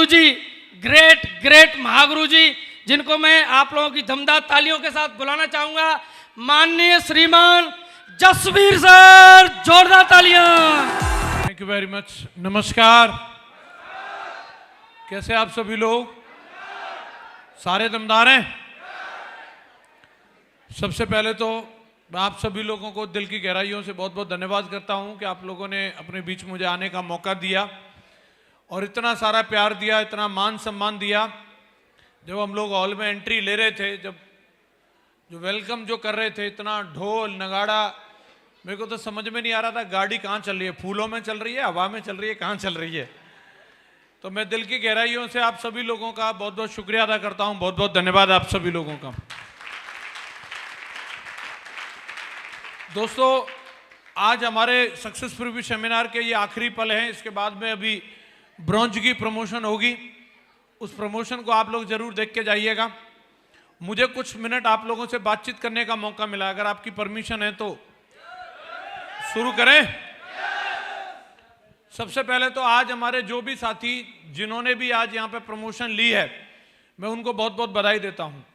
जी, great great Mahaguru जी, जिनको मैं आप लोगों की दमदार तालियों के साथ बुलाना चाहूंगा, माननीय श्रीमान जसवीर सर, जोरदार तालियां। Thank you very much. नमस्कार, कैसे आप सभी लोग? सारे दमदार हैं? सबसे पहले तो मैं आप सभी लोगों को दिल की गहराइयों से बहुत बहुत धन्यवाद करता हूं कि आप लोगों ने अपने बीच मुझे आने का मौका दिया और इतना सारा प्यार दिया, इतना मान सम्मान दिया। जब हम लोग हॉल में एंट्री ले रहे थे, जब जो वेलकम जो कर रहे थे, इतना ढोल नगाड़ा, मेरे को तो समझ में नहीं आ रहा था गाड़ी कहाँ चल रही है, फूलों में चल रही है, हवा में चल रही है, कहाँ चल रही है। तो मैं दिल की गहराइयों से आप सभी लोगों का बहुत बहुत शुक्रिया अदा करता हूँ, बहुत बहुत धन्यवाद आप सभी लोगों का। दोस्तों, आज हमारे सक्सेस प्रीव्यू सेमिनार के ये आखिरी पल हैं। इसके बाद में अभी ब्रॉन्ज की प्रमोशन होगी, उस प्रमोशन को आप लोग जरूर देख के जाइएगा। मुझे कुछ मिनट आप लोगों से बातचीत करने का मौका मिला, अगर आपकी परमिशन है तो शुरू करें। सबसे पहले तो आज हमारे जो भी साथी जिन्होंने भी आज यहाँ पे प्रमोशन ली है, मैं उनको बहुत बहुत बधाई देता हूँ।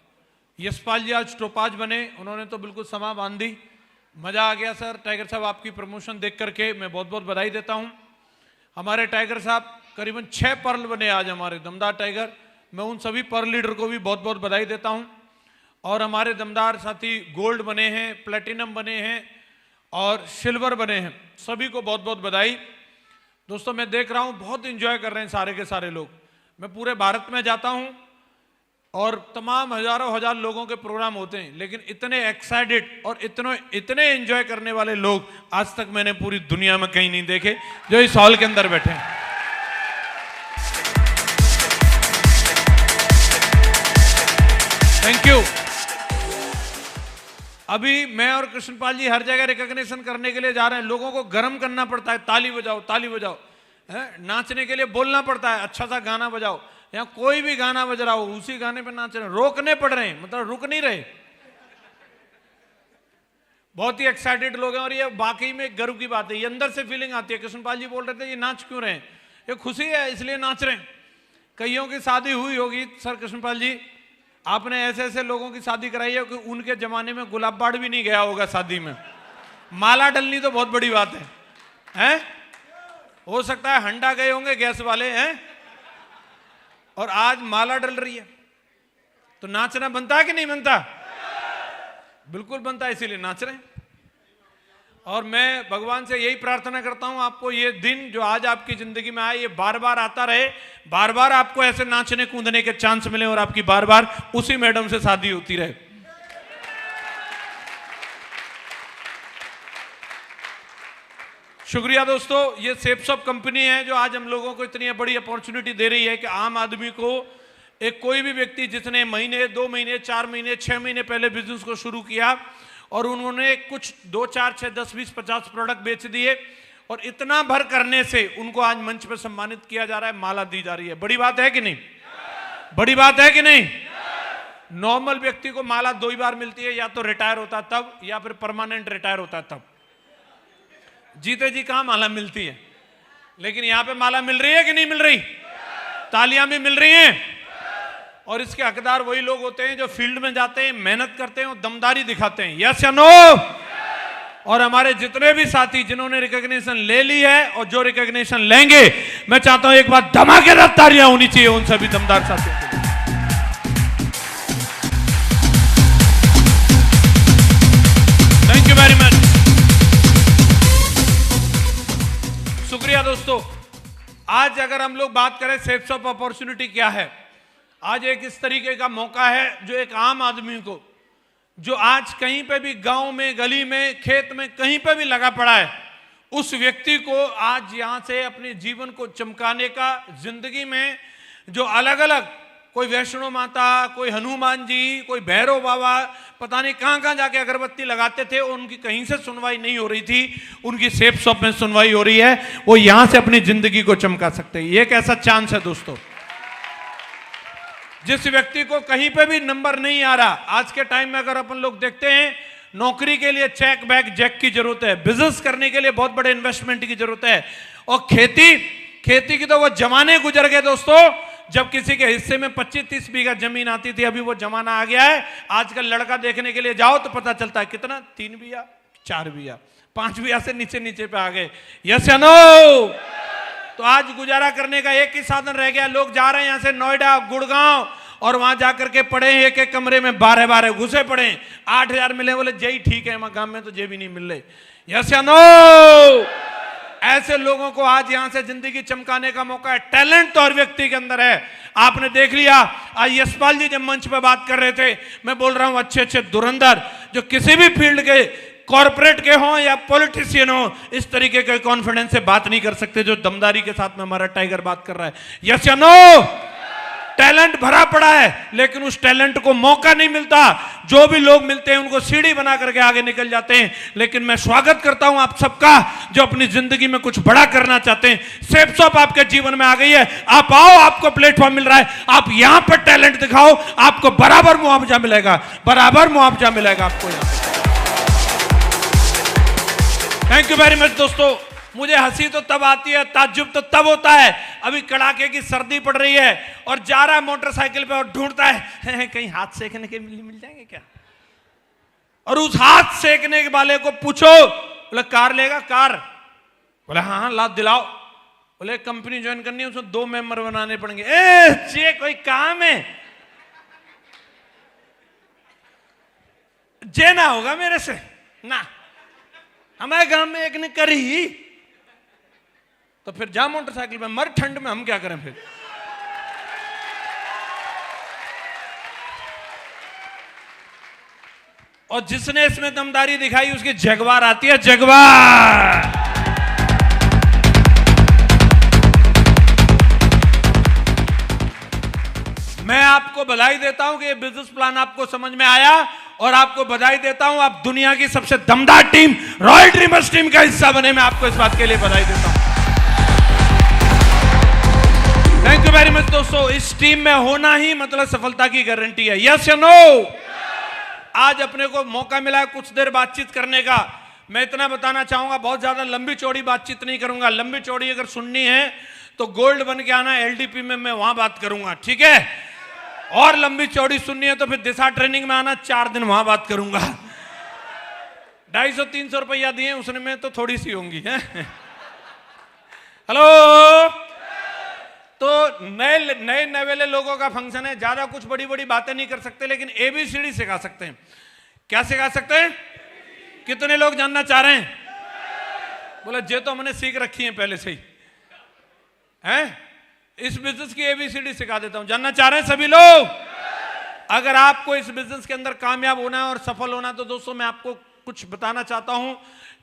यशपाल जी आज टोपाज बने, उन्होंने तो बिल्कुल समा बांध दी, मजा आ गया सर। टाइगर साहब, आपकी प्रमोशन देख करके मैं बहुत बहुत बधाई देता हूँ। हमारे टाइगर साहब करीबन 6 पर्ल बने आज हमारे दमदार टाइगर, मैं उन सभी पर्ल लीडर को भी बहुत बहुत बधाई देता हूँ। और हमारे दमदार साथी गोल्ड बने हैं, प्लेटिनम बने हैं और सिल्वर बने हैं, सभी को बहुत बहुत बधाई। दोस्तों, मैं देख रहा हूँ बहुत एंजॉय कर रहे हैं सारे के सारे लोग। मैं पूरे भारत में जाता हूँ और तमाम हजारों हजार लोगों के प्रोग्राम होते हैं, लेकिन इतने एक्साइटेड और इतने एंजॉय करने वाले लोग आज तक मैंने पूरी दुनिया में कहीं नहीं देखे जो इस हॉल के अंदर बैठे हैं। Thank you. अभी मैं और कृष्णपाल जी हर जगह रिकॉग्निशन करने के लिए जा रहे हैं। लोगों को गर्म करना पड़ता है, ताली बजाओ ताली बजाओ, नाचने के लिए बोलना पड़ता है, अच्छा सा गाना बजाओ, या कोई भी गाना बज रहा हो उसी गाने पे नाच रहे हैं, रोकने पड़ रहे हैं, मतलब रुक नहीं रहे। बहुत ही एक्साइटेड लोग हैं और ये वाकई में गर्व की बात है, ये अंदर से फीलिंग आती है। कृष्णपाल जी बोल रहे थे ये नाच क्यों रहे हैं, ये खुशी है इसलिए नाच रहे हैं। कईयों की शादी हुई होगी, सर कृष्णपाल जी आपने ऐसे ऐसे लोगों की शादी कराई है कि उनके जमाने में गुलाब बाड़ भी नहीं गया होगा शादी में। माला डलनी तो बहुत बड़ी बात है? हो सकता है हंडा गए होंगे गैस वाले हैं, और आज माला डल रही है। तो नाचना बनता है कि नहीं बनता? बिल्कुल बनता है, इसीलिए नाच रहे हैं। और मैं भगवान से यही प्रार्थना करता हूं, आपको ये दिन जो आज आपकी जिंदगी में आए, ये बार बार आता रहे, बार बार आपको ऐसे नाचने कूदने के चांस मिले और आपकी बार बार उसी मैडम से शादी होती रहे। शुक्रिया दोस्तों। ये सेप्सॉप कंपनी है जो आज हम लोगों को इतनी बड़ी अपॉर्चुनिटी दे रही है कि आम आदमी को, एक कोई भी व्यक्ति जिसने महीने 2 महीने 4 महीने 6 महीने पहले बिजनेस को शुरू किया और उन्होंने कुछ 2 4 6 10 20 50 प्रोडक्ट बेच दिए, और इतना भर करने से उनको आज मंच पर सम्मानित किया जा रहा है, माला दी जा रही है। बड़ी बात है कि नहीं? बड़ी बात है कि नहीं? नॉर्मल व्यक्ति को माला 2 ही बार मिलती है, या तो रिटायर होता तब, या फिर परमानेंट रिटायर होता तब। जीते जी कहां माला मिलती है, लेकिन यहां पे माला मिल रही है कि नहीं मिल रही? तालियां भी मिल रही हैं। और इसके हकदार वही लोग होते हैं जो फील्ड में जाते हैं, मेहनत करते हैं और दमदारी दिखाते हैं। यस या नो? और हमारे जितने भी साथी जिन्होंने रिकॉग्निशन ले ली है और जो रिकॉग्निशन लेंगे, मैं चाहता हूं एक बार धमाकेदार तालियां होनी चाहिए उन सभी दमदार साथियों के लिए। Thank you very much. शुक्रिया दोस्तों। आज अगर हम लोग बात करें सेप्सॉप अपॉर्चुनिटी क्या है, आज एक इस तरीके का मौका है जो एक आम आदमी को, जो आज कहीं पे भी गांव में, गली में, खेत में, कहीं पे भी लगा पड़ा है, उस व्यक्ति को आज यहां से अपने जीवन को चमकाने का, जिंदगी में जो अलग अलग, कोई वैष्णो माता, कोई हनुमान जी, कोई भैरव बाबा, पता नहीं कहां कहां जाके अगरबत्ती लगाते थे, उनकी कहीं से सुनवाई नहीं हो रही थी, उनकी सेप्सॉप में सुनवाई हो रही है। वो यहां से अपनी जिंदगी को चमका सकते हैं। ये एक ऐसा चांस है दोस्तों। जिस व्यक्ति को कहीं पे भी नंबर नहीं आ रहा, आज के टाइम में अगर अपन लोग देखते हैं, नौकरी के लिए चेक बैक जैक की जरूरत है, बिजनेस करने के लिए बहुत बड़े इन्वेस्टमेंट की जरूरत है, और खेती की तो वो जमाने गुजर गए दोस्तों जब किसी के हिस्से में 25-30 बीघा जमीन आती थी, अभी वो जमाना आ गया है। आजकल लड़का देखने के लिए जाओ तो पता चलता है कितना, 3 बीघा, 4 बीघा, 5 बीघा से नीचे नीचे पे आ गए। यस या नो? तो आज गुजारा करने का एक ही साधन रह गया। लोग जा रहे हैं यहां से नोएडा, गुड़गांव, और वहां जाकर के पड़े एक एक कमरे में 12-12 घुसे पड़े, 8,000 मिले, बोले जय ठीक है, गांव में तो जे भी नहीं मिल रहे। यस या नो? ऐसे लोगों को आज यहां से जिंदगी चमकाने का मौका है। टैलेंट तो हर व्यक्ति के अंदर है। आपने देख लिया, आज यशपाल जी जब मंच पर बात कर रहे थे, मैं बोल रहा हूं अच्छे अच्छे धुरंधर जो किसी भी फील्ड के, कॉर्पोरेट के हों या पॉलिटिशियन हो, इस तरीके के कॉन्फिडेंस से बात नहीं कर सकते जो दमदारी के साथ में हमारा टाइगर बात कर रहा है। यस या नो? टैलेंट भरा पड़ा है, लेकिन उस टैलेंट को मौका नहीं मिलता। जो भी लोग मिलते हैं उनको सीढ़ी बना करके आगे निकल जाते हैं। लेकिन मैं स्वागत करता हूं आप सबका जो अपनी जिंदगी में कुछ बड़ा करना चाहते हैं। सेफ शॉप आपके जीवन में आ गई है, आप आओ, आपको प्लेटफॉर्म मिल रहा है, आप यहां पर टैलेंट दिखाओ, आपको बराबर मुआवजा मिलेगा, बराबर मुआवजा मिलेगा आपको यहां। थैंक यू वेरी मच दोस्तों। मुझे हंसी तो तब आती है, ताज्जुब तो तब होता है, अभी कड़ाके की सर्दी पड़ रही है और जा रहा है मोटरसाइकिल पे और ढूंढता है कहीं हाथ सेकने के मिल जाएंगे क्या, और उस हाथ सेकने वाले को पूछो, बोले कार लेगा? कार? बोले हाँ ला दिलाओ। बोले कंपनी ज्वाइन करनी है, उसमें 2 मेंबर बनाने पड़ेंगे। ये कोई काम है? जे ना होगा मेरे से ना, हमारे गांव में एक ने करी, तो फिर जा मोटरसाइकिल पे मर, ठंड में हम क्या करें फिर। और जिसने इसमें दमदारी दिखाई उसकी जगवार आती है, जगवार। मैं आपको बधाई देता हूं कि ये बिजनेस प्लान आपको समझ में आया, और आपको बधाई देता हूं आप दुनिया की सबसे दमदार टीम रॉयल ड्रीमर्स टीम का हिस्सा बने। मैं आपको इस बात के लिए बधाई देता हूं। थैंक यू वेरी मच दोस्तों। इस टीम में होना ही मतलब सफलता की गारंटी है। यस या नो? आज अपने को मौका मिला है कुछ देर बातचीत करने का। मैं इतना बताना चाहूंगा, बहुत ज्यादा लंबी चौड़ी बातचीत नहीं करूंगा। लंबी चौड़ी अगर सुननी है तो गोल्ड बन के आना एलडीपी में, मैं वहां बात करूंगा, ठीक है? और लंबी चौड़ी सुननी है तो फिर दिशा ट्रेनिंग में आना, 4 दिन वहां बात करूंगा। 250-300 रुपया दिए उसने में तो थोड़ी सी होंगी है। हेलो, तो नए नवेले लोगों का फंक्शन है, ज्यादा कुछ बड़ी बड़ी बातें नहीं कर सकते, लेकिन एबीसीडी सिखा सकते हैं। क्या सिखा सकते हैं? कितने लोग जानना चाह रहे हैं? बोले जे तो हमने सीख रखी है पहले से ही हैं। इस बिजनेस की एबीसीडी सिखा देता हूं। जानना चाह रहे हैं सभी लोग? अगर आपको इस बिजनेस के अंदर कामयाब होना है और सफल होना है तो दोस्तों मैं आपको कुछ बताना चाहता हूं।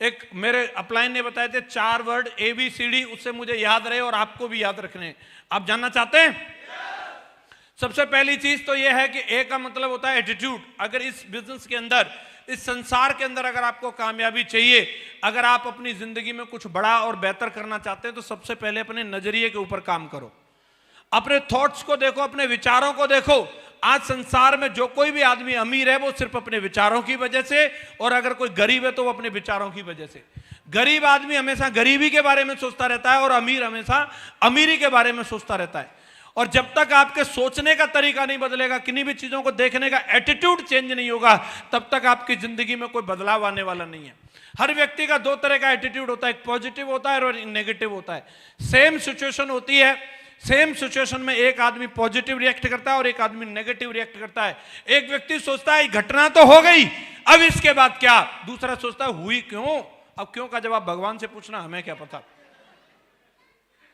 एक मेरे अपलाइन ने बताए थे 4 वर्ड एबीसीडी, उससे मुझे याद रहे और आपको भी याद रखने। आप जानना चाहते हैं? सबसे पहली चीज तो यह है कि ए का मतलब होता है एटीट्यूड। अगर इस बिजनेस के अंदर, इस संसार के अंदर अगर आपको कामयाबी चाहिए, अगर आप अपनी जिंदगी में कुछ बड़ा और बेहतर करना चाहते हैं तो सबसे पहले अपने नजरिए के ऊपर काम करो। अपने थॉट्स को देखो, अपने विचारों को देखो। आज संसार में जो कोई भी आदमी अमीर है वो सिर्फ अपने विचारों की वजह से, और अगर कोई गरीब है तो वो अपने विचारों की वजह से। गरीब आदमी हमेशा गरीबी के बारे में सोचता रहता है और अमीर हमेशा अमीरी के बारे में सोचता रहता है। और जब तक आपके सोचने का तरीका नहीं बदलेगा, किन्हीं भी चीजों को देखने का एटीट्यूड चेंज नहीं होगा, तब तक आपकी जिंदगी में कोई बदलाव आने वाला नहीं है। हर व्यक्ति का 2 तरह का एटीट्यूड होता है, एक पॉजिटिव होता है और एक नेगेटिव होता है। सेम सिचुएशन होती है, सेम सिचुएशन में एक आदमी पॉजिटिव रिएक्ट करता है और एक आदमी नेगेटिव रिएक्ट करता है। एक व्यक्ति सोचता है घटना तो हो गई, अब इसके बाद क्या? दूसरा सोचता है हुई क्यों? अब क्यों का जवाब भगवान से पूछना, हमें क्या पता।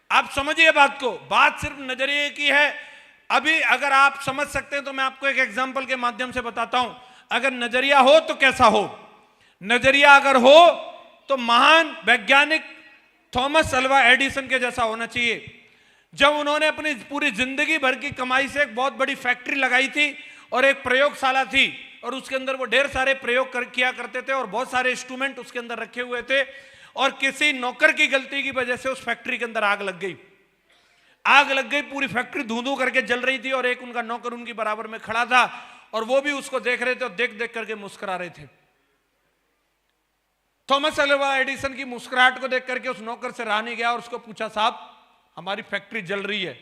आप समझिए बात को, बात सिर्फ नजरिए की है। अभी अगर आप समझ सकते हैं तो मैं आपको एक एग्जांपल के माध्यम से बताता हूं। अगर नजरिया हो तो कैसा हो? नजरिया अगर हो तो महान वैज्ञानिक थॉमस अल्वा एडिसन के जैसा होना चाहिए। जब उन्होंने अपनी पूरी जिंदगी भर की कमाई से एक बहुत बड़ी फैक्ट्री लगाई थी और एक प्रयोगशाला थी, और उसके अंदर वो ढेर सारे प्रयोग किया करते थे और बहुत सारे इंस्ट्रूमेंट उसके अंदर रखे हुए थे। और किसी नौकर की गलती की वजह से उस फैक्ट्री के अंदर आग लग गई। आग लग गई, पूरी फैक्ट्री धुआं करके जल रही थी और एक उनका नौकर उनकी बराबर में खड़ा था और वो भी उसको देख रहे थे और देख देख करके मुस्कुरा रहे थे। थॉमस अल्वा एडिसन की मुस्कुराहट को देख करके उस नौकर से रहा नहीं गया और उसको पूछा, साहब हमारी फैक्ट्री जल रही है,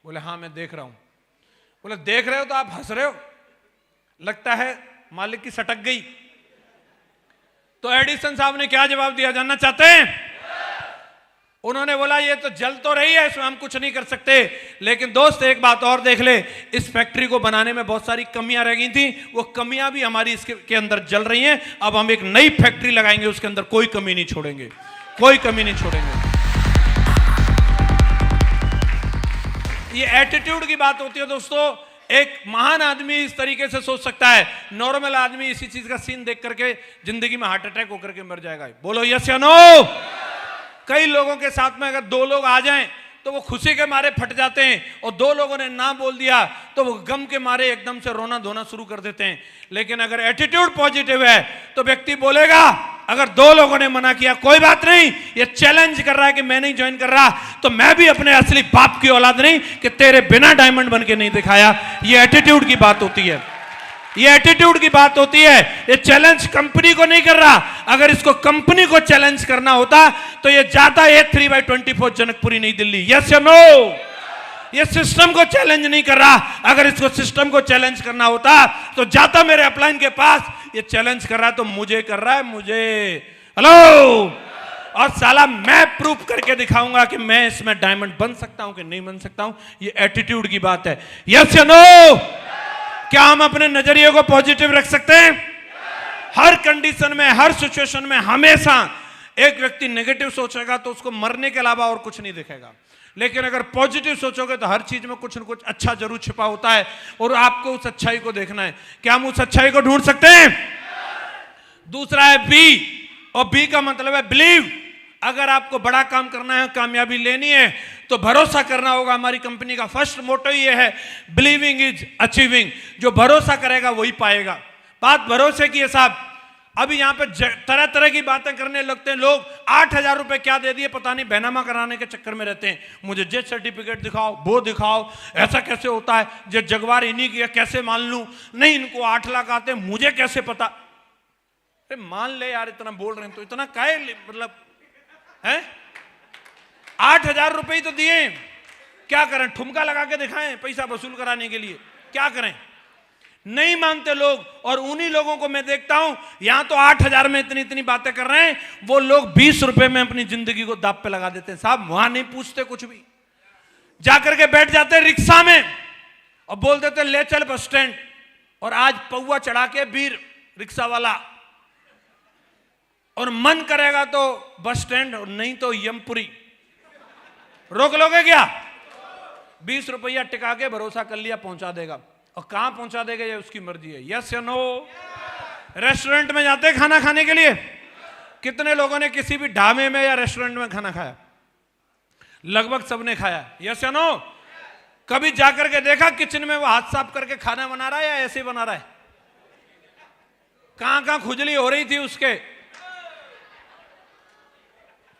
बोले हाँ मैं देख रहा हूं। बोले देख रहे हो तो आप हंस रहे हो, लगता है मालिक की सटक गई। तो एडिसन साहब ने क्या जवाब दिया जानना चाहते हैं? उन्होंने बोला ये तो जल तो रही है, इसमें हम कुछ नहीं कर सकते, लेकिन दोस्त एक बात और देख ले, इस फैक्ट्री को बनाने में बहुत सारी कमियां रह गई थी, वो कमियां भी हमारी इसके अंदर जल रही हैं। अब हम एक नई फैक्ट्री लगाएंगे, उसके अंदर कोई कमी नहीं छोड़ेंगे, कोई कमी नहीं छोड़ेंगे। ये एटीट्यूड की बात होती है दोस्तों। एक महान आदमी इस तरीके से सोच सकता है, नॉर्मल आदमी इसी चीज का सीन देख करके जिंदगी में हार्ट अटैक होकर के मर जाएगा। बोलो यस या नो। कई लोगों के साथ में अगर दो लोग आ जाएं तो वो खुशी के मारे फट जाते हैं, और दो लोगों ने ना बोल दिया तो वो गम के मारे एकदम से रोना धोना शुरू कर देते हैं। लेकिन अगर एटीट्यूड पॉजिटिव है तो व्यक्ति बोलेगा, अगर दो लोगों ने मना किया कोई बात नहीं, ये चैलेंज कर रहा है कि मैं नहीं ज्वाइन कर रहा, तो मैं भी अपने असली बाप की औलाद नहीं कि तेरे बिना डायमंड बन के नहीं दिखाया। ये एटीट्यूड की बात होती है, ये एटीट्यूड की बात होती है। ये चैलेंज कंपनी को नहीं कर रहा, अगर इसको कंपनी को चैलेंज करना होता तो ये जाता A3/24 जनकपुरी नई दिल्ली। यस या नो। ये सिस्टम को चैलेंज नहीं कर रहा, अगर इसको सिस्टम को चैलेंज करना होता तो जाता मेरे अपलाइन के पास। ये चैलेंज कर रहा है तो मुझे कर रहा है, मुझे। हेलो। और साला मैं प्रूफ करके दिखाऊंगा कि मैं इसमें डायमंड बन सकता हूं कि नहीं बन सकता हूं। ये एटीट्यूड की बात है। यस या नो। क्या हम अपने नजरिए को पॉजिटिव रख सकते हैं? हर कंडीशन में, हर सिचुएशन में हमेशा एक व्यक्ति नेगेटिव सोचेगा तो उसको मरने के अलावा और कुछ नहीं दिखेगा, लेकिन अगर पॉजिटिव सोचोगे तो हर चीज में कुछ न कुछ अच्छा जरूर छिपा होता है, और आपको उस अच्छाई को देखना है। क्या हम उस अच्छाई को ढूंढ सकते हैं? दूसरा है बी, और बी का मतलब है बिलीव। अगर आपको बड़ा काम करना है, कामयाबी लेनी है, तो भरोसा करना होगा। हमारी कंपनी का फर्स्ट मोटो ये है, बिलीविंग इज अचीविंग। जो भरोसा करेगा वही पाएगा। बात भरोसे की है साहब। अभी यहाँ पे तरह तरह की बातें करने लगते हैं लोग। 8,000 रुपए क्या दे दिए पता नहीं, बैनामा कराने के चक्कर में रहते हैं। मुझे जेट सर्टिफिकेट दिखाओ, वो दिखाओ, ऐसा कैसे होता है, जे जगवार इन्हीं की कैसे मान लूं, नहीं इनको 8 लाख आते मुझे कैसे पता। अरे मान ले यार, इतना बोल रहे हैं तो इतना काहे मतलब है। 8,000 रुपए ही तो दिए, क्या करें? ठुमका लगा के दिखाएं पैसा वसूल कराने के लिए? क्या करें? नहीं मानते लोग। और उन्हीं लोगों को मैं देखता हूं, यहां तो 8,000 में इतनी इतनी बातें कर रहे हैं, वो लोग 20 रुपए में अपनी जिंदगी को दांव पे लगा देते हैं। साहब वहां नहीं पूछते कुछ भी, जाकर के बैठ जाते हैं रिक्शा में और बोल देते ले चल बस स्टैंड। और आज पौवा चढ़ा के वीर रिक्शा वाला, और मन करेगा तो बस स्टैंड, और नहीं तो यमपुरी। रोक लोगे क्या? 20 रुपया टिका के भरोसा कर लिया पहुंचा देगा, और कहां पहुंचा देगा ये उसकी मर्जी है। यस या नो। रेस्टोरेंट में जाते हैं खाना खाने के लिए, कितने लोगों ने किसी भी ढाबे में या रेस्टोरेंट में खाना खाया? लगभग सबने खाया। यस या नो। कभी जाकर के देखा किचन में वो हाथ साफ करके खाना बना रहा है या ऐसे बना रहा है? कहां कहां खुजली हो रही थी उसके?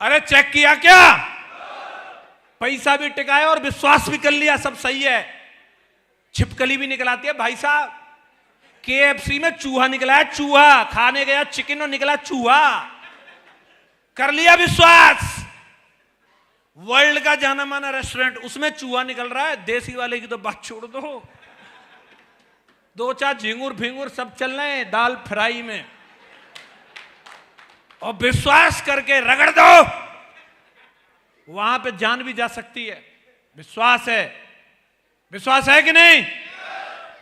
अरे चेक किया क्या? पैसा भी टिकाया और विश्वास भी कर लिया, सब सही है। छिपकली भी निकल आती है भाई साहब। KFC में चूहा निकला है, चूहा खाने गया चिकन और निकला चूहा, कर लिया विश्वास। वर्ल्ड का जाना माना रेस्टोरेंट, उसमें चूहा निकल रहा है, देसी वाले की तो बात छोड़ दो। 2-4 झिंगुर फिंगुर सब चल रहे हैं दाल फ्राई में, और विश्वास करके रगड़ दो, वहां पे जान भी जा सकती है। विश्वास है, विश्वास है कि नहीं?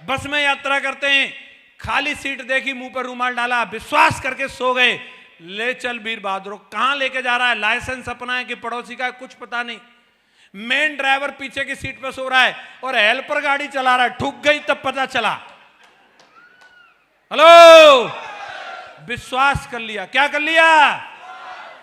बस में यात्रा करते हैं, खाली सीट देखी, मुंह पर रुमाल डाला, विश्वास करके सो गए। ले चल वीर बहादुर, कहां लेके जा रहा है? लाइसेंस अपना है कि पड़ोसी का है कुछ पता नहीं। मेन ड्राइवर पीछे की सीट पे सो रहा है और हेल्पर गाड़ी चला रहा है, ठुक गई तब पता चला। हेलो। विश्वास कर लिया। क्या कर लिया?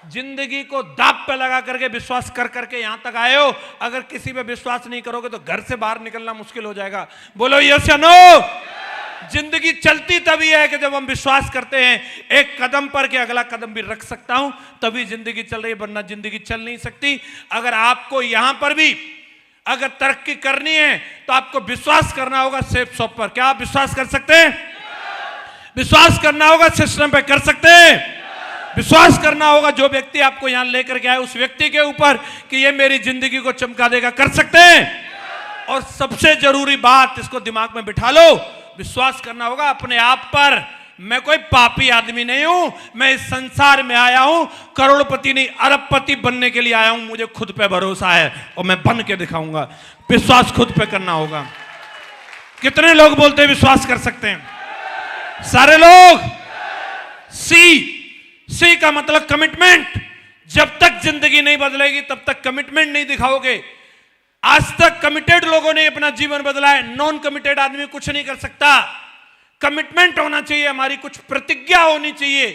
जिंदगी को दांव पे लगा करके विश्वास कर करके यहां तक आए हो। अगर किसी पे विश्वास नहीं करोगे तो घर से बाहर निकलना मुश्किल हो जाएगा। बोलो यस या नो। जिंदगी चलती तभी है कि जब हम विश्वास करते हैं एक कदम पर कि अगला कदम भी रख सकता हूं, तभी जिंदगी चल रही है, वरना जिंदगी चल नहीं सकती। अगर आपको यहां पर भी अगर तरक्की करनी है तो आपको विश्वास करना होगा सेफ शॉप पर। क्या आप विश्वास कर सकते हैं? विश्वास करना होगा सिस्टम पे, कर सकते हैं? विश्वास करना होगा जो व्यक्ति आपको यहां लेकर के आए उस व्यक्ति के ऊपर कि ये मेरी जिंदगी को चमका देगा, कर सकते हैं? और सबसे जरूरी बात, इसको दिमाग में बिठा लो, विश्वास करना होगा अपने आप पर। मैं कोई पापी आदमी नहीं हूं, मैं इस संसार में आया हूं करोड़पति नहीं अरबपति बनने के लिए आया हूं। मुझे खुद पे भरोसा है और मैं बन के दिखाऊंगा। विश्वास खुद पे करना होगा। कितने लोग बोलते हैं विश्वास कर सकते हैं? सारे लोग। सी का मतलब कमिटमेंट। जब तक जिंदगी नहीं बदलेगी तब तक कमिटमेंट नहीं दिखाओगे। आज तक कमिटेड लोगों ने अपना जीवन बदला है, नॉन कमिटेड आदमी कुछ नहीं कर सकता। कमिटमेंट होना चाहिए, हमारी कुछ प्रतिज्ञा होनी चाहिए,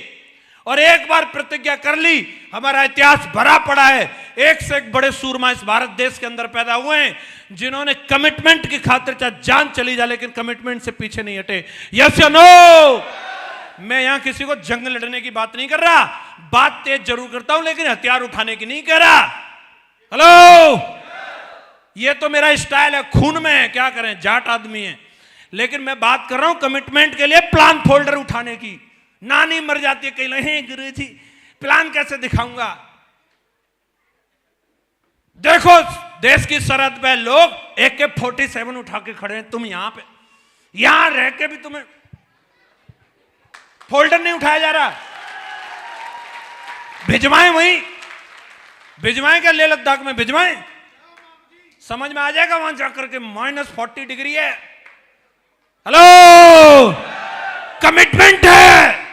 और एक बार प्रतिज्ञा कर ली, हमारा इतिहास भरा पड़ा है। एक से एक बड़े सूरमा इस भारत देश के अंदर पैदा हुए हैं जिन्होंने कमिटमेंट की खातिर चाहे जान चली जाए लेकिन कमिटमेंट से पीछे नहीं हटे। यस या नो? मैं यहां किसी को जंग लड़ने की बात नहीं कर रहा, बात तेज जरूर करता हूं लेकिन हथियार उठाने की नहीं कह रहा। हेलो, ये तो मेरा स्टाइल है, खून में है, क्या करें, जाट आदमी है। लेकिन मैं बात कर रहा हूं कमिटमेंट के लिए प्लान फोल्डर उठाने की। नानी मर जाती है, कहीं नहीं गुरुजी प्लान कैसे दिखाऊंगा। देखो देश की सरहद पे लोग AK-47 उठा के खड़े हैं, तुम यहां पे, यहां रह के भी तुम्हें फोल्डर नहीं उठाया जा रहा। भिजवाएं वहीं, भिजवाएं क्या, लेह लद्दाख में भिजवाएं, समझ में आ जाएगा वहां जाकर के -40 डिग्री है। हेलो, कमिटमेंट है।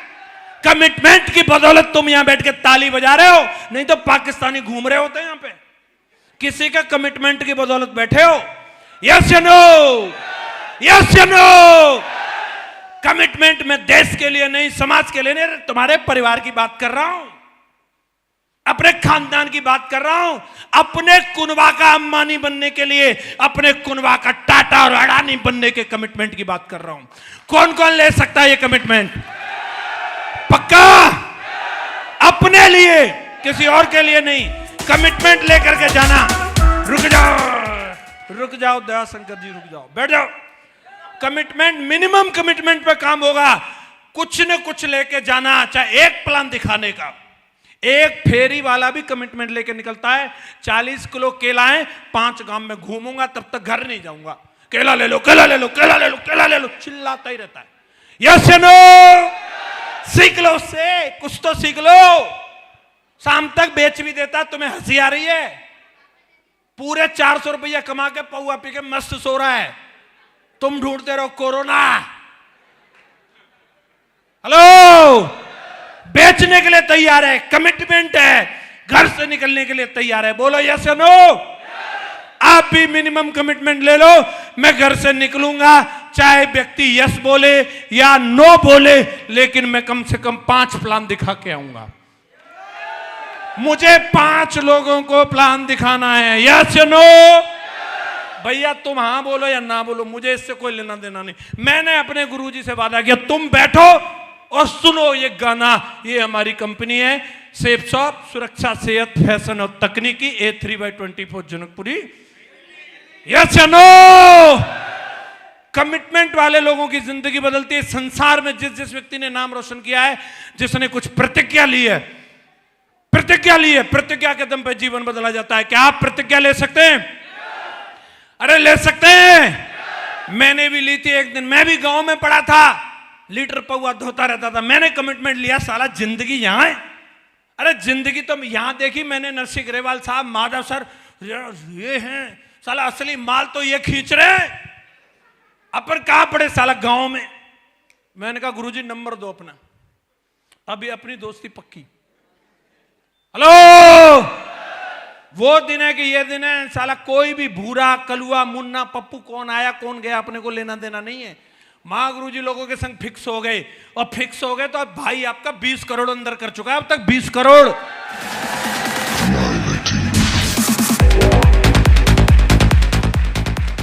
कमिटमेंट की बदौलत तुम यहां बैठ के ताली बजा रहे हो, नहीं तो पाकिस्तानी घूम रहे होते हैं यहां पे। किसी का कमिटमेंट की बदौलत बैठे हो। यस या नो? यस या नो? कमिटमेंट में देश के लिए नहीं, समाज के लिए नहीं, तुम्हारे परिवार की बात कर रहा हूं, अपने खानदान की बात कर रहा हूं, अपने कुनबा का अंबानी बनने के लिए, अपने कुनबा का टाटा और अडानी बनने के कमिटमेंट की बात कर रहा हूं। कौन कौन ले सकता है ये कमिटमेंट? पक्का? अपने लिए, किसी और के लिए नहीं। कमिटमेंट लेकर के जाना। रुक जाओ, रुक जाओ दयाशंकर जी, रुक जाओ, बैठ जाओ। कमिटमेंट, मिनिमम कमिटमेंट पे काम होगा। कुछ न कुछ लेके जाना, चाहे एक प्लान दिखाने का। एक फेरी वाला भी कमिटमेंट लेके निकलता है, 40 किलो केला है, 5 गांव में घूमूंगा तब तक घर नहीं जाऊंगा। केला ले लो, केला ले लो, केला ले लो, केला ले लो, चिल्लाता ही रहता है। यस या नो? सीख लो उससे, कुछ तो सीख लो। शाम तक बेच भी देता, तुम्हें हंसी आ रही है। पूरे 400 रुपया कमा के पौआ पी के मस्त सो रहा है, तुम ढूंढते रहो कोरोना। हेलो, बेचने के लिए तैयार है, कमिटमेंट है, घर से निकलने के लिए तैयार है। बोलो यस या नो? आप भी मिनिमम कमिटमेंट ले लो। मैं घर से निकलूंगा, चाहे व्यक्ति यस बोले या नो बोले, लेकिन मैं कम से कम 5 प्लान दिखा के आऊंगा। मुझे 5 लोगों को प्लान दिखाना है। यस या नो? भैया तुम हाँ बोलो या ना बोलो, मुझे इससे कोई लेना देना नहीं। मैंने अपने गुरुजी से वादा किया, तुम बैठो और सुनो ये गाना। ये हमारी कंपनी है सेफ शॉप, सुरक्षा, सेहत, फैशन और तकनीकी, A3/24 जनकपुरी। यस या नो? कमिटमेंट वाले लोगों की जिंदगी बदलती है। संसार में जिस जिस व्यक्ति ने नाम रोशन किया है, जिसने कुछ प्रतिज्ञा ली है, प्रतिज्ञा के दम पे जीवन बदला जाता है। क्या आप प्रतिज्ञा ले सकते हैं? अरे ले सकते हैं। मैंने भी ली थी एक दिन, मैं भी गांव में पड़ा था, लीटर पौआ धोता रहता था। मैंने कमिटमेंट लिया, साला जिंदगी यहां है। अरे जिंदगी तो यहां देखी मैंने, नरसिंह ग्रेवाल साहब, माधव सर, ये हैं साला असली माल तो ये खींच रहे हैं, अपन कहां पड़े साला गांव में। मैंने कहा गुरुजी नंबर दो अपना, अभी अपनी दोस्ती पक्की। हेलो, वो दिन है कि ये दिन है, साला कोई भी भूरा, कलुआ, मुन्ना, पप्पू कौन आया कौन गया अपने को लेना देना नहीं है। महागुरुजी लोगों के संग फिक्स हो गए, और फिक्स हो गए तो अब भाई आपका 20 करोड़ अंदर कर चुका है अब तक, 20 करोड़।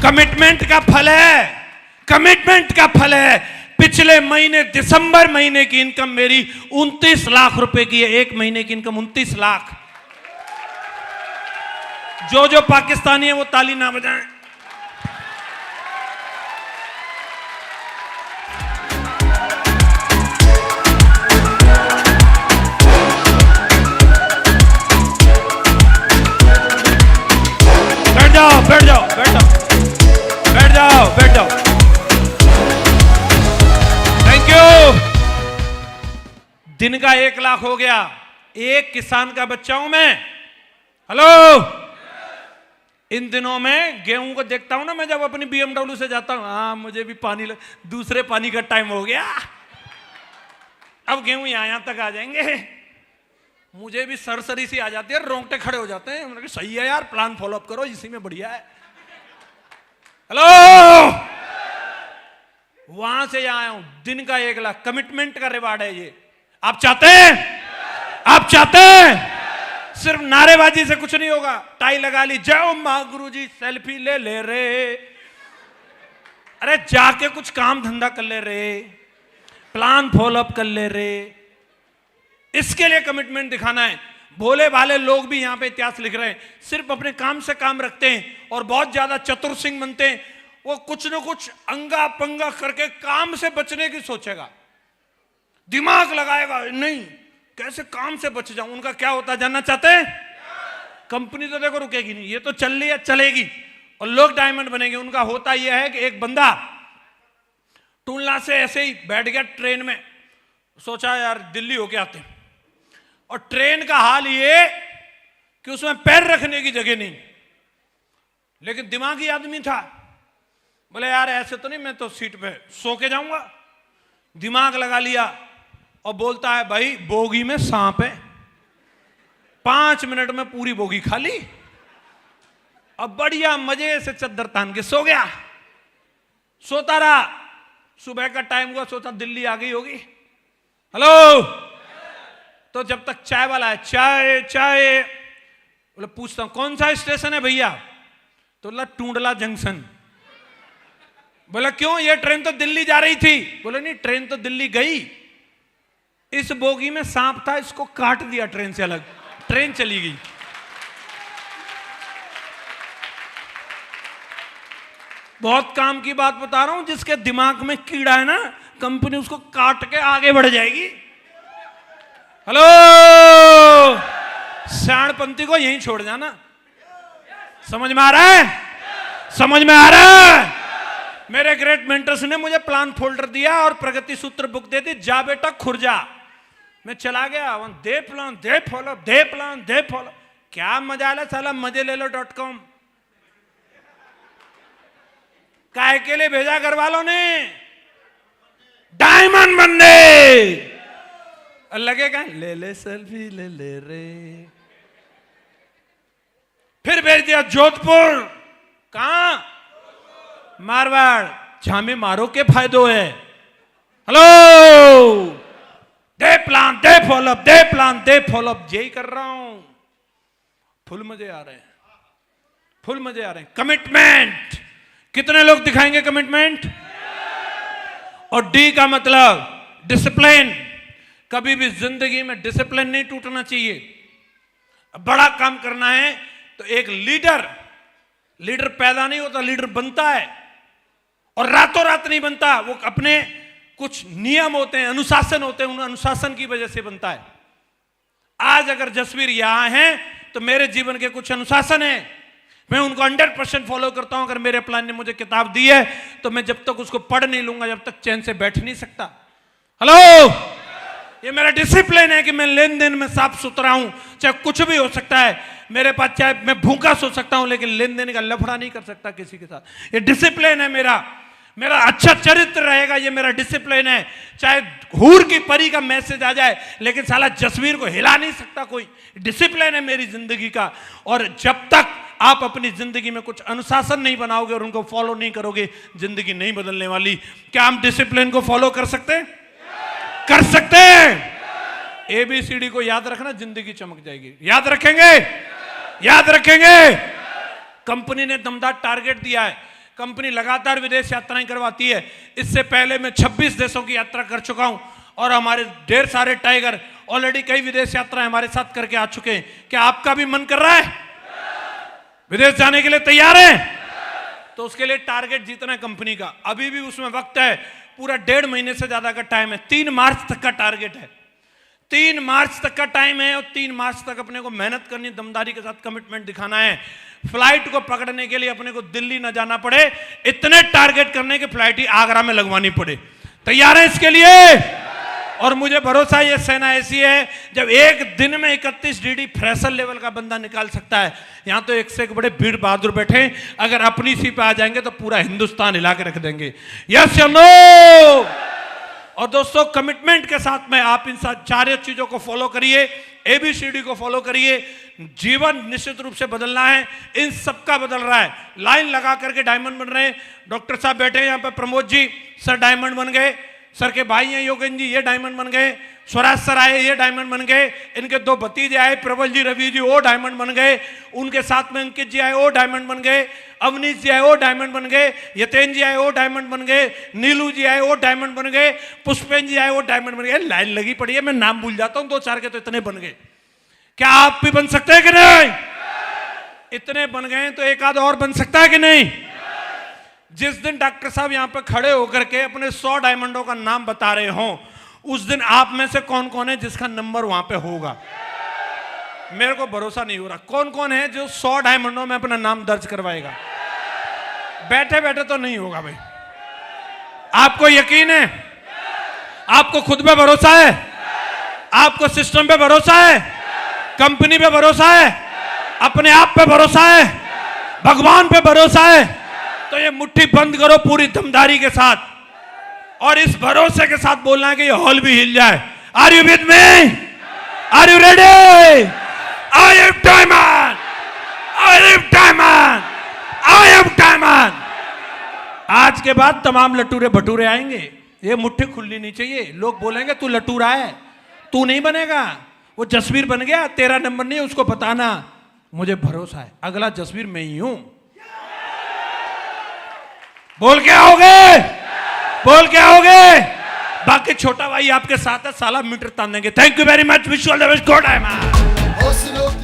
कमिटमेंट का फल है, कमिटमेंट का फल है। पिछले महीने दिसंबर महीने की इनकम मेरी 29 लाख रुपए की है। एक महीने की इनकम 29 लाख। जो पाकिस्तानी है वो ताली ना बजाएं। बैठ जाओ, बैठ जाओ, बैठ जाओ। बैठ जाओ। Thank you. दिन का 1 लाख हो गया। एक किसान का बच्चा हूं मैं। हेलो। इन दिनों में गेहूं को देखता हूं ना, मैं जब अपनी BMW से जाता हूं, हाँ मुझे भी पानी दूसरे पानी का टाइम हो गया, अब गेहूं यहां तक आ जाएंगे। मुझे भी सरसरी सी आ जाती है, रोंगटे खड़े हो जाते हैं। मैंने कहा सही है यार, प्लान फॉलो अप करो, इसी में बढ़िया है। हेलो। वहां से यहां आया हूं। दिन का 1 लाख कमिटमेंट का रिवार्ड है ये। आप चाहते हैं? आप चाहते हैं? सिर्फ नारेबाजी से कुछ नहीं होगा। टाई लगा ली, जाओ मां गुरुजी सेल्फी ले ले रे। अरे जाके कुछ काम धंधा कर ले रे, प्लान फॉलो अप कर ले रे। इसके लिए कमिटमेंट दिखाना है। भोले भाले लोग भी यहां पे इतिहास लिख रहे हैं, सिर्फ अपने काम से काम रखते हैं और बहुत ज्यादा चतुर सिंह बनते हैं। वो कुछ न कुछ अंगा पंगा करके काम से बचने की सोचेगा, दिमाग लगाएगा, नहीं कैसे काम से बच जाऊं। उनका क्या होता है जानना चाहते हैं? कंपनी तो देखो रुकेगी नहीं, ये तो चल रही है, चलेगी और लोग डायमंड बनेंगे। उनका होता यह है कि एक बंदा टूलना से ऐसे ही बैठ गया ट्रेन में, सोचा यार दिल्ली होके आते हैं, और ट्रेन का हाल ये कि उसमें पैर रखने की जगह नहीं, लेकिन दिमागी आदमी था। बोले यार ऐसे तो नहीं, मैं तो सीट पे सो के जाऊंगा। दिमाग लगा लिया और बोलता है भाई बोगी में सांप है। 5 मिनट में पूरी बोगी खाली। अब बढ़िया मजे से चद्दर तान के सो गया। सोता रहा, सुबह का टाइम हुआ, सोचा दिल्ली आ गई होगी। हेलो। तो जब तक चाय वाला है, चाय चाय, बोले पूछता हूं कौन सा स्टेशन है भैया? तो बोला टूंडला जंक्शन। बोला क्यों, ये ट्रेन तो दिल्ली जा रही थी। बोले नहीं, ट्रेन तो दिल्ली गई, इस बोगी में सांप था, इसको काट दिया ट्रेन से अलग, ट्रेन चली गई। बहुत काम की बात बता रहा हूं। जिसके दिमाग में कीड़ा है ना, कंपनी उसको काट के आगे बढ़ जाएगी। हेलो। शाणपंथी को यहीं छोड़ जाना। समझ में आ रहा है? समझ में आ रहा है? मेरे ग्रेट मेंटर्स ने मुझे प्लान फोल्डर दिया और प्रगति सूत्र बुक दे दी, जा बेटा खुर्जा। मैं चला गया, दे plan they follow, they plan they follow. क्या मजा आया साला, मजे ले लो .com। काहे के लिए भेजा घर वालों ने? डायमंड बनने। लगेगा ले ले सेल्फी ले ले रे। फिर भेज दिया जोधपुर। कहां? मारवाड़। झामे मारो के फायदो है। हेलो। दे प्लान दे फॉलोअप, दे प्लान दे फॉलोअप, यही कर रहा हूं। फुल मजे आ रहे हैं, फुल मजे आ रहे हैं। कमिटमेंट, कितने लोग दिखाएंगे कमिटमेंट? और डी का मतलब डिसिप्लिन। कभी भी जिंदगी में डिसिप्लिन नहीं टूटना चाहिए। बड़ा काम करना है तो एक लीडर पैदा नहीं होता, लीडर बनता है, और रातों रात नहीं बनता। वो अपने कुछ नियम होते हैं, अनुशासन होते हैं, उन अनुशासन की वजह से बनता है। आज अगर जसवीर यहां है तो मेरे जीवन के कुछ अनुशासन है, मैं उनको 100% फॉलो करता हूं। अगर मेरे प्लान ने मुझे किताब दी है तो मैं जब तक उसको पढ़ नहीं लूंगा, जब तक चैन से बैठ नहीं सकता। हेलो। ये मेरा डिसिप्लिन है कि मैं लेन देन में साफ सुथरा हूं, चाहे कुछ भी हो सकता है मेरे पास, चाहे मैं भूखा सो सकता हूं, लेकिन लेन देन का लफड़ा नहीं कर सकता किसी के साथ। ये डिसिप्लिन है मेरा अच्छा चरित्र रहेगा, ये मेरा डिसिप्लिन है। चाहे हूर की परी का मैसेज आ जाए, लेकिन साला जसवीर को हिला नहीं सकता कोई। डिसिप्लिन है मेरी जिंदगी का। और जब तक आप अपनी जिंदगी में कुछ अनुशासन नहीं बनाओगे और उनको फॉलो नहीं करोगे, जिंदगी नहीं बदलने वाली। क्या हम डिसिप्लिन को फॉलो कर सकते हैं? कर सकते हैं। ABCD को याद रखना, जिंदगी चमक जाएगी। याद रखेंगे? याद रखेंगे। कंपनी ने दमदार टारगेट दिया है। कंपनी लगातार विदेश यात्राएं करवाती है। इससे पहले मैं 26 देशों की यात्रा कर चुका हूं और हमारे ढेर सारे टाइगर ऑलरेडी कई विदेश यात्राएं हमारे साथ करके आ चुके हैं। क्या आपका भी मन कर रहा है? विदेश जाने के लिए तैयार है? तो उसके लिए टारगेट जीतना है कंपनी का। अभी भी उसमें वक्त है, पूरा 1.5 महीने से ज्यादा का टाइम है। 3 मार्च तक का टारगेट है। 3 मार्च तक का टाइम है और 3 मार्च तक अपने को मेहनत करनी, दमदारी के साथ कमिटमेंट दिखाना है। फ्लाइट को पकड़ने के लिए अपने को दिल्ली न जाना पड़े, इतने टारगेट करने की फ्लाइट ही आगरा में लगवानी पड़े। तैयार है इसके लिए? और मुझे भरोसा है ये सेना ऐसी है, जब एक दिन में 31 DD फ्रेशर लेवल का बंदा निकाल सकता है। यहां तो एक से एक बड़े वीर बहादुर बैठे हैं, अगर अपनी सी पे आ जाएंगे तो पूरा हिंदुस्तान हिला के रख देंगे। यस या नो? और दोस्तों, कमिटमेंट के साथ में आप इन चारों चीजों को फॉलो करिए, ABCD को फॉलो करिए। जीवन निश्चित रूप से बदलना है, इन सबका बदल रहा है। लाइन लगा करके डायमंड बन रहे हैं। डॉक्टर साहब बैठे हैं यहाँ पे, प्रमोद जी सर डायमंड बन गए, सर के भाई हैं योगेंद्र जी, ये डायमंड बन गए, स्वराज सर आए, ये डायमंड बन गए, इनके 2 भतीजे आए, प्रबल जी, रवि जी, वो डायमंड बन गए, उनके साथ में अंकित जी आए, वो डायमंड बन गए, अवनीश जी आए, वो डायमंड बन गए, यतेन जी आए, वो डायमंड बन गए, नीलू जी आए, वो डायमंड बन गए, पुष्पेन जी आए, वो डायमंड बन गए। लाइन लगी पड़ी है, मैं नाम भूल जाता हूं, 2-4 के तो इतने बन गए। क्या आप भी बन सकते हैं कि नहीं? इतने बन गए तो एक आध और बन सकता है कि नहीं? जिस दिन डॉक्टर साहब यहां पे खड़े होकर के अपने 100 डायमंडों का नाम बता रहे हों, उस दिन आप में से कौन कौन है जिसका नंबर वहां पे होगा? मेरे को भरोसा नहीं हो रहा। कौन कौन है जो 100 डायमंडों में अपना नाम दर्ज करवाएगा? बैठे बैठे तो नहीं होगा भाई। आपको यकीन है? आपको खुद पे भरोसा है? आपको सिस्टम पे भरोसा है? कंपनी पे भरोसा है? अपने आप पे भरोसा है? भगवान पे भरोसा है? तो ये मुट्ठी बंद करो पूरी दमदारी के साथ, और इस भरोसे के साथ बोलना है कि ये हॉल भी हिल जाए। Are you with me? Are you ready? I am diamond, I am diamond, I am diamond. आज के बाद तमाम लटूरे भटूरे आएंगे, ये मुट्ठी खुलनी नहीं चाहिए। लोग बोलेंगे तू लटूरा है, तू नहीं बनेगा। वो जसवीर बन गया, तेरा नंबर नहीं है, उसको बताना। मुझे भरोसा है अगला जसवीर मैं ही हूं। बोल के आओगे? बोल के आओगे? बाकी छोटा भाई आपके साथ है, साला मीटर तान देंगे। Thank you very much, wish you all the best, God I am.